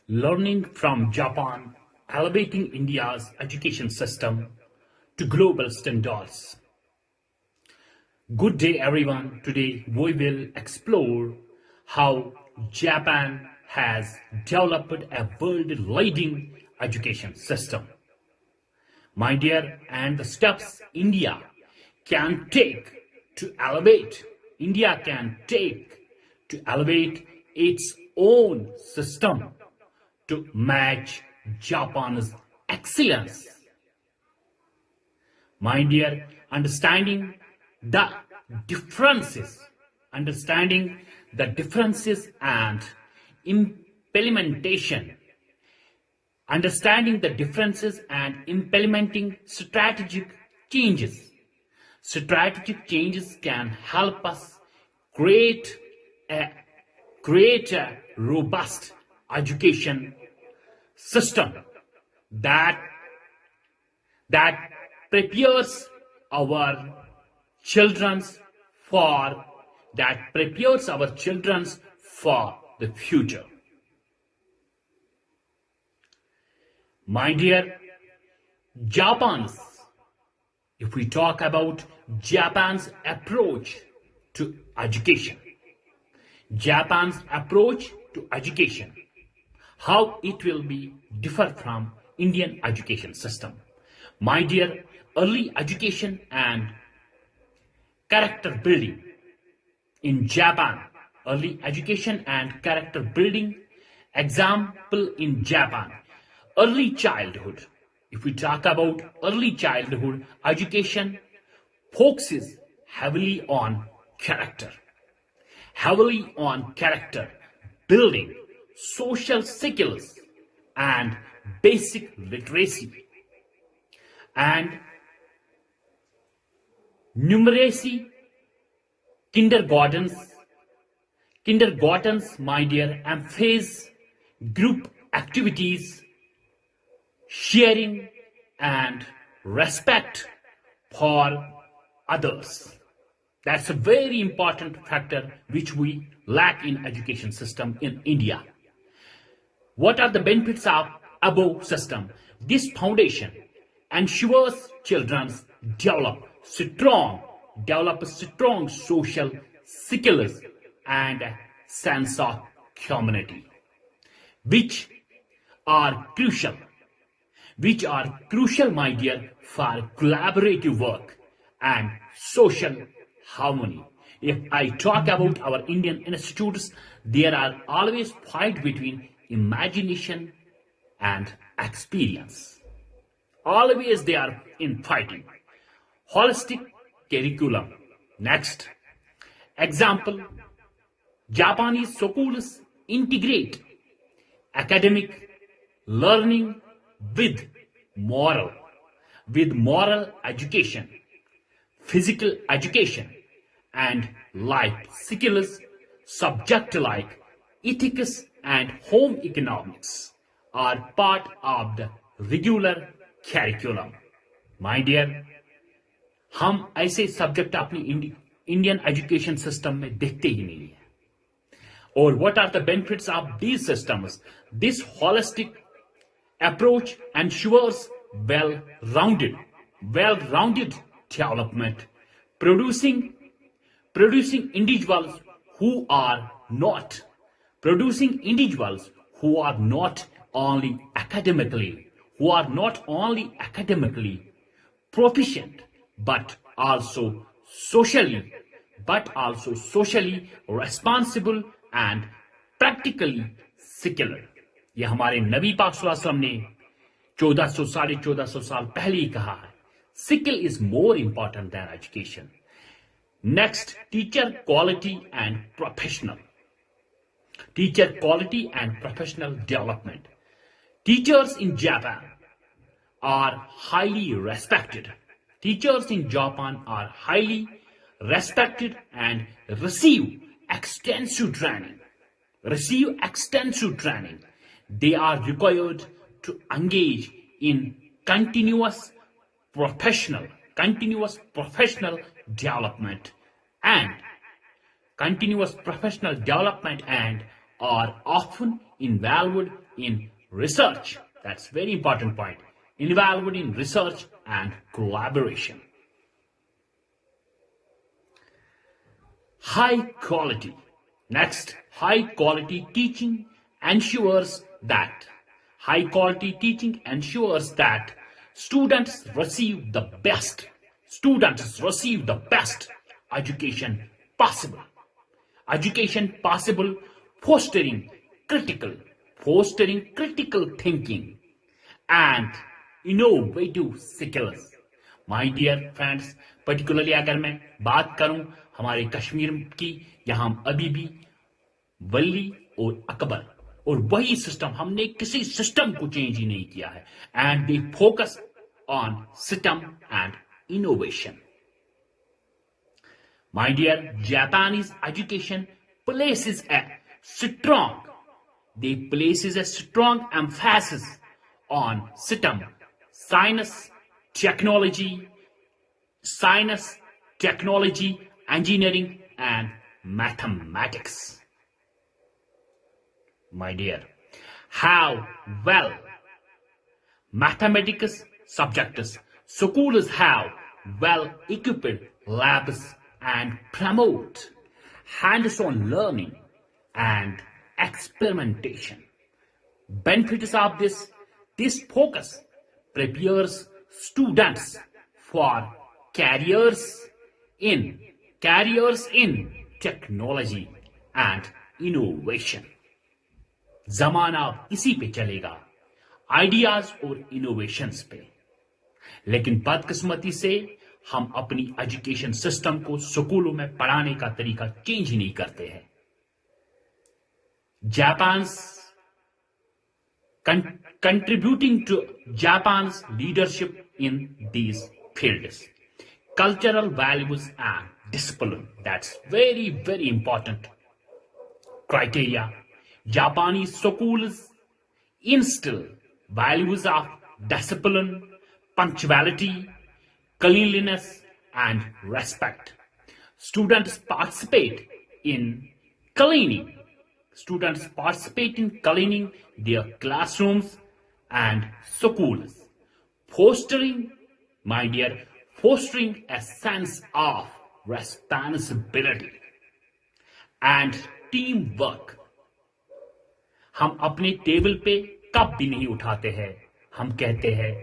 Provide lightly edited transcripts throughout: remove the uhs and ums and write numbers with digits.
Learning from Japan, elevating India's education system to global standards. Good day, everyone. Today we will explore how Japan has developed a world-leading education system. My dear, and the steps can take to elevate, India can take to elevate its own system to match Japan's excellence. My dear, the differences, understanding the differences and implementation, understanding the differences and implementing strategic changes. Strategic changes can help us create a robust education system that prepares our children for the future. My dear, if we talk about Japan's approach to education, how it will be differ from Indian education system. My dear, early education and character building in Japan, early education and character building, example in Japan, early childhood. If we talk about early childhood education, focuses heavily on character building, social skills, and basic literacy, and numeracy. Kindergartens, my dear, emphasize group activities, sharing, and respect for others. That's a very important factor which we lack in education system in India. What are the benefits of above system? This foundation ensures children develop strong social skills and a sense of community, which are crucial, my dear, for collaborative work and social harmony. If I talk about our Indian institutes, there are always fight between imagination and experience. Always they are in fighting. Holistic curriculum. Next. Example, Japanese schools integrate academic learning with moral education, physical education, and life skills. Subject like ethics and home economics are part of the regular curriculum. My dear, हम ऐसे subject अपनी Indian education system में देखते ही नहीं है. और what are the benefits of these systems? This holistic approach ensures well-rounded development, producing individuals who are not only academically proficient, but also socially responsible and practically secular. ये हमारे नबी पाक सल्लल्लाहु अलैहि वसल्लम ने 1400 साल पहले ही कहा है. Skill is more important than education. Next, teacher quality and professional development. Teachers in Japan are highly respected. And receive extensive training. They are required to engage in continuous professional development and are often involved in research. That's very important point. Involved in research and collaboration. High quality. Next, high quality teaching ensures that students receive the best education possible. Fostering critical thinking and innovative skills. My dear friends, particularly अगर मैं बात करूं हमारे कश्मीर की, यहाँ हम अभी भी वली और अकबर और वही सिस्टम, हमने किसी सिस्टम को चेंज ही नहीं किया है. And they focus on system and innovation. My dear, Japanese education places a strong emphasis on STEM, science, technology, engineering, and mathematics. My dear, how well mathematics subjects schools have well-equipped labs and promote hands-on learning and experimentation. Benefits of this focus prepares students for careers in technology and innovation. जमाना अब इसी पे चलेगा, ideas और innovations पे. लेकिन बदकिस्मती से हम अपनी एजुकेशन सिस्टम को स्कूलों में पढ़ाने का तरीका चेंज ही नहीं करते हैं. Contributing to Japan's leadership in these fields. Cultural values and discipline. That's very, very important criteria. Japanese schools instill values of discipline, punctuality, cleanliness, and respect. Students participate in cleaning their classrooms and schools, fostering a sense of responsibility and teamwork. हम अपने table पे cup भी नहीं उठाते हैं, हम कहते हैं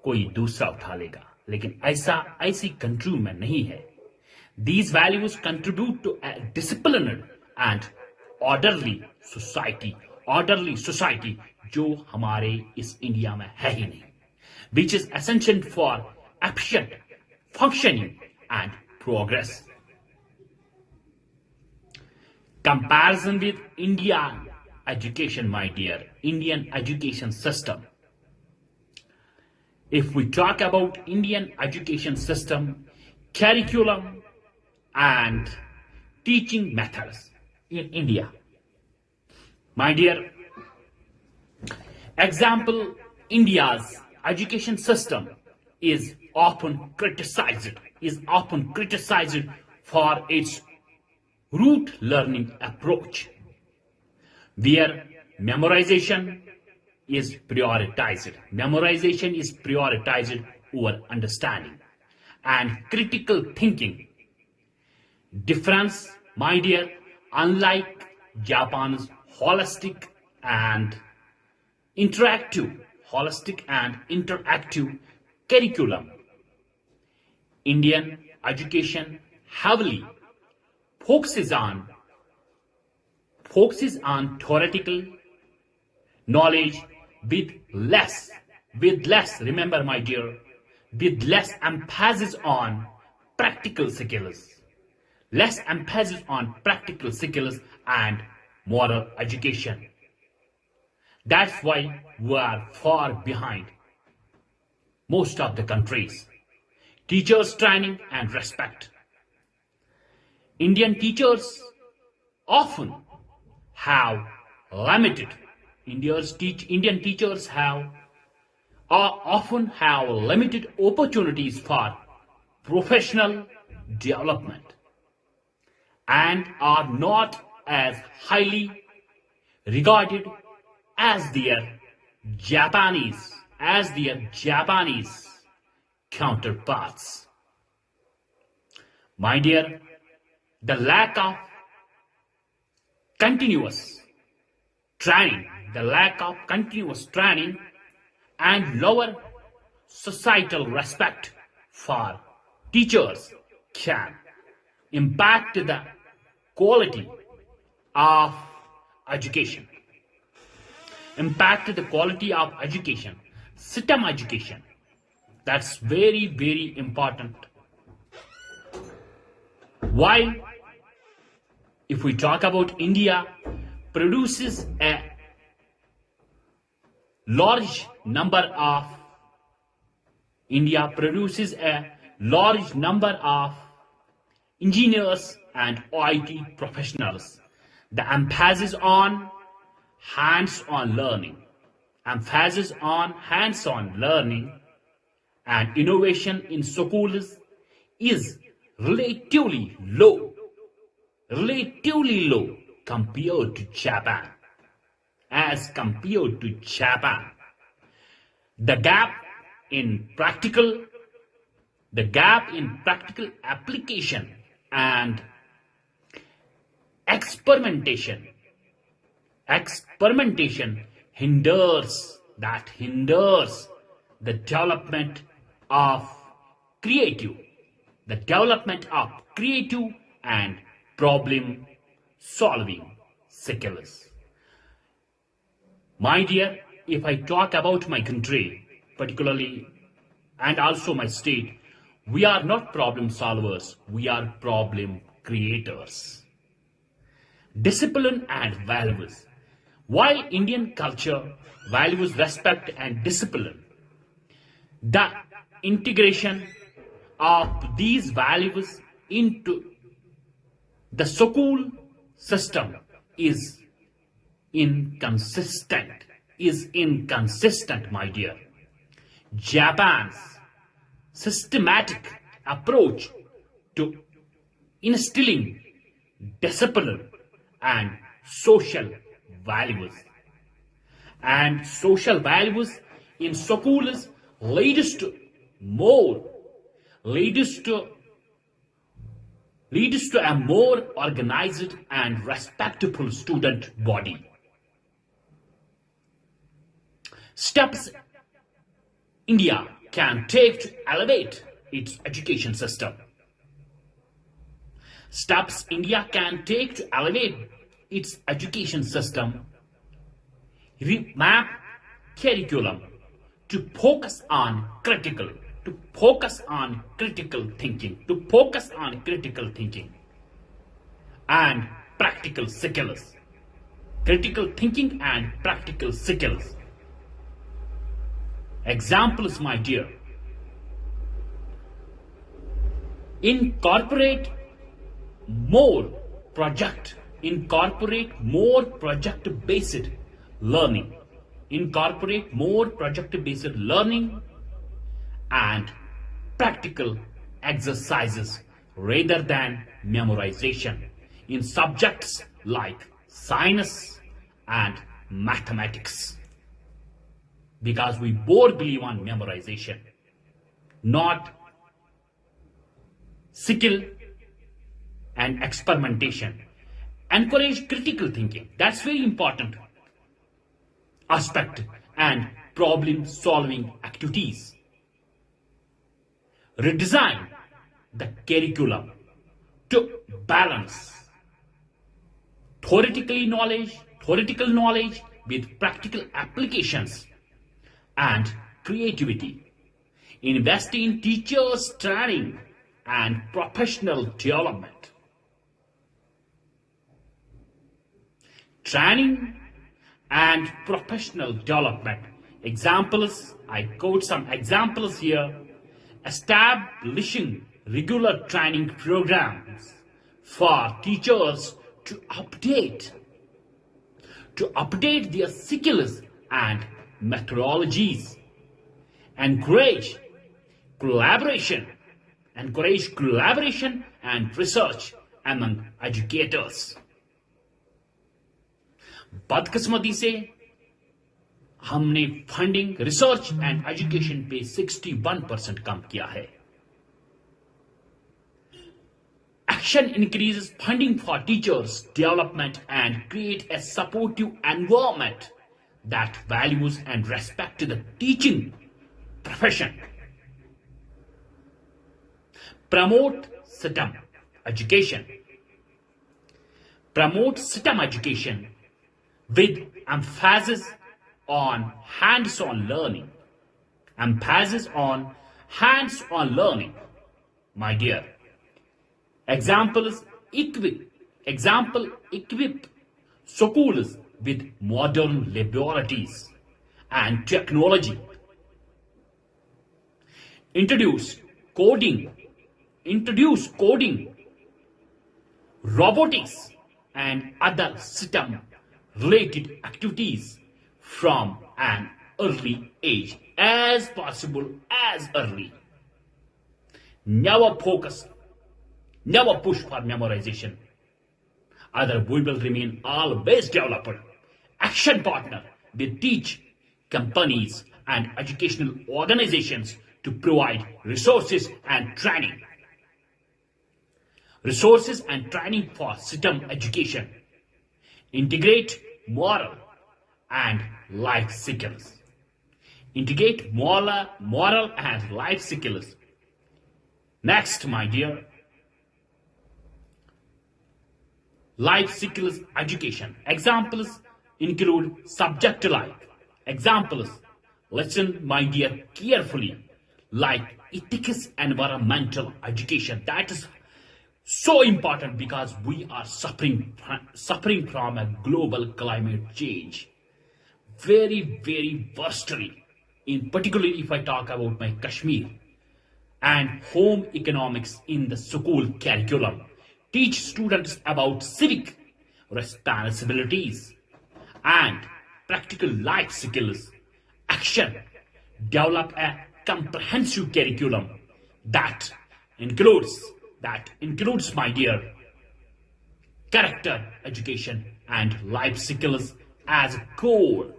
कोई दूसरा उठा लेगा, लेकिन ऐसी कंट्री में नहीं है. These values contribute to a disciplined and orderly society जो हमारे इस इंडिया में है ही नहीं, which is essential for efficient functioning and progress. Comparison with Indian education, my dear, Indian education system. If we talk about Indian education system, curriculum and teaching methods in India, my dear, example, India's education system is often criticized for its rote learning approach, where memorization is prioritized over understanding and critical thinking. Difference, my dear, unlike Japan's holistic and interactive curriculum, Indian education heavily focuses on theoretical knowledge with less, remember my dear, with less emphasis on practical skills, and moral education. That's why we are far behind most of the countries. Teachers' training and respect. Indian teachers often have limited opportunities for professional development and are not as highly regarded as their Japanese counterparts. My dear, the lack of continuous training and lower societal respect for teachers can impact the quality of education. System education. That's very, very important. While if we talk about India, produces a large number of engineers and IT professionals. The emphasis on hands-on learning and innovation in schools is relatively low compared to Japan. The gap in practical application and experimentation hinders the development of creative and problem solving skills. My dear, if I talk about my country particularly and also my state, we are not problem solvers, we are problem creators. Discipline and values. While Indian culture values respect and discipline, the integration of these values into the school system is inconsistent, my dear. Japan's systematic approach to instilling discipline and social values in schools leads to a more organized and respectful student body. Steps India can take to elevate its education system. Remap curriculum to focus on critical thinking and practical skills. Examples, my dear. Incorporate more project-based learning. And practical exercises rather than memorization in subjects like science and mathematics. Because we both believe on memorization, not skill and experimentation. Encourage critical thinking. That's very important aspect, and problem solving activities. Redesign the curriculum to balance theoretical knowledge with practical applications and creativity. Invest in teachers' training and professional development. Examples, I quote some examples here. Establishing regular training programs for teachers to update their skills and methodologies. Encourage collaboration and research among educators. बदकिस्मती से हमने funding research and education पे 61% कम किया है. Action increases funding for teachers' development and create a supportive environment that values and respects the teaching profession. Promote STEM education. Promote STEM education with emphasis on hands-on learning. Emphasis on hands-on learning, my dear. Example equip schools with modern laboratories and technology. Introduce coding, robotics, and other STEM related activities from an early age, as possible as early. Never push for memorization. Other we will remain always developer, action partner with teach companies and educational organizations to provide resources and training. Resources and training for STEM education. Integrate moral and life skills. Integrate moral and life skills. Next, my dear, life skills education. Examples include subject like. Examples, listen, my dear, carefully. Like ethics and environmental education. That is so important because we are suffering from a global climate change. Very, very worstly. In particularly if I talk about my Kashmir. And home economics in the school curriculum. Teach students about civic responsibilities and practical life skills. Action. Develop a comprehensive curriculum that includes, my dear, character education and life skills as core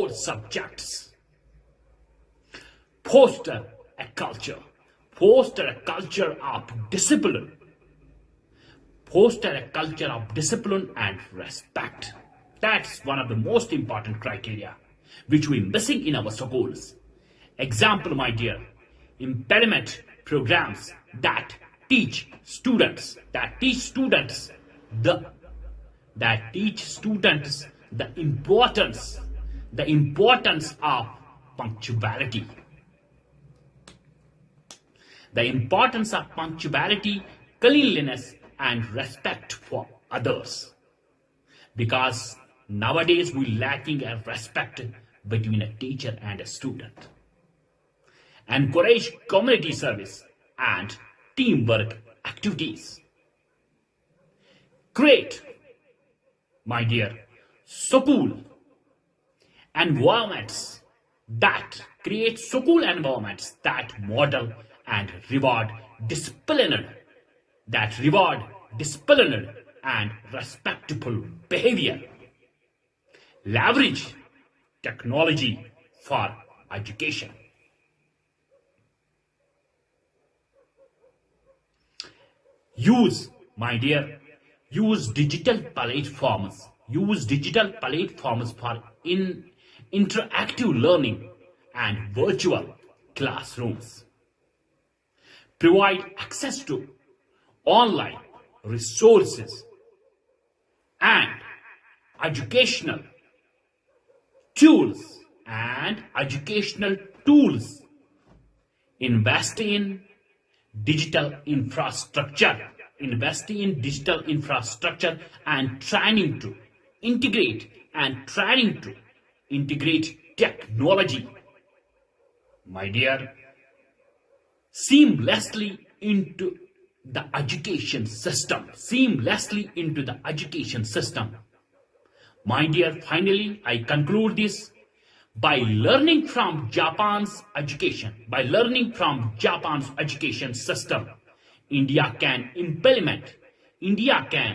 subjects. Foster a culture of discipline. Foster a culture of discipline and respect. That's one of the most important criteria which we're missing in our schools. Example, my dear, implement programs that teach students the importance of punctuality. The importance of punctuality, cleanliness, and respect for others. Because nowadays we're lacking a respect between a teacher and a student. Encourage community service and teamwork activities. Create, my dear, school environments that model and reward disciplined and respectful behavior. Leverage technology for education. Use digital platforms. Use digital platforms for interactive learning and virtual classrooms. Provide access to online resources and educational tools. Invest in digital infrastructure. And training to integrate technology, my dear, seamlessly into the education system. My dear, finally, I conclude this by learning from Japan's education system.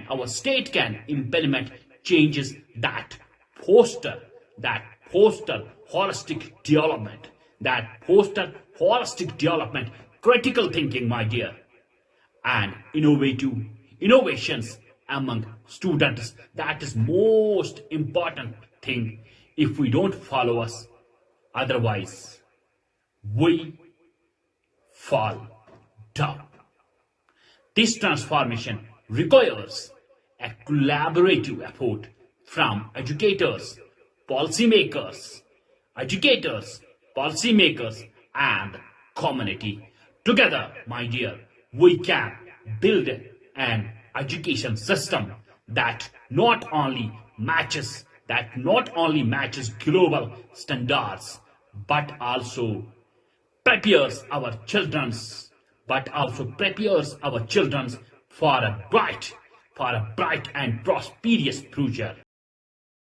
Our state can implement changes that foster foster holistic development, that foster holistic development, critical thinking, my dear, and innovations among students. That is most important thing. If we don't follow us, otherwise we fall down. This transformation requires a collaborative effort from policymakers, policymakers, and community. Together, my dear, we can build an education system that not only matches global standards, but also prepares our children's for a bright and prosperous future.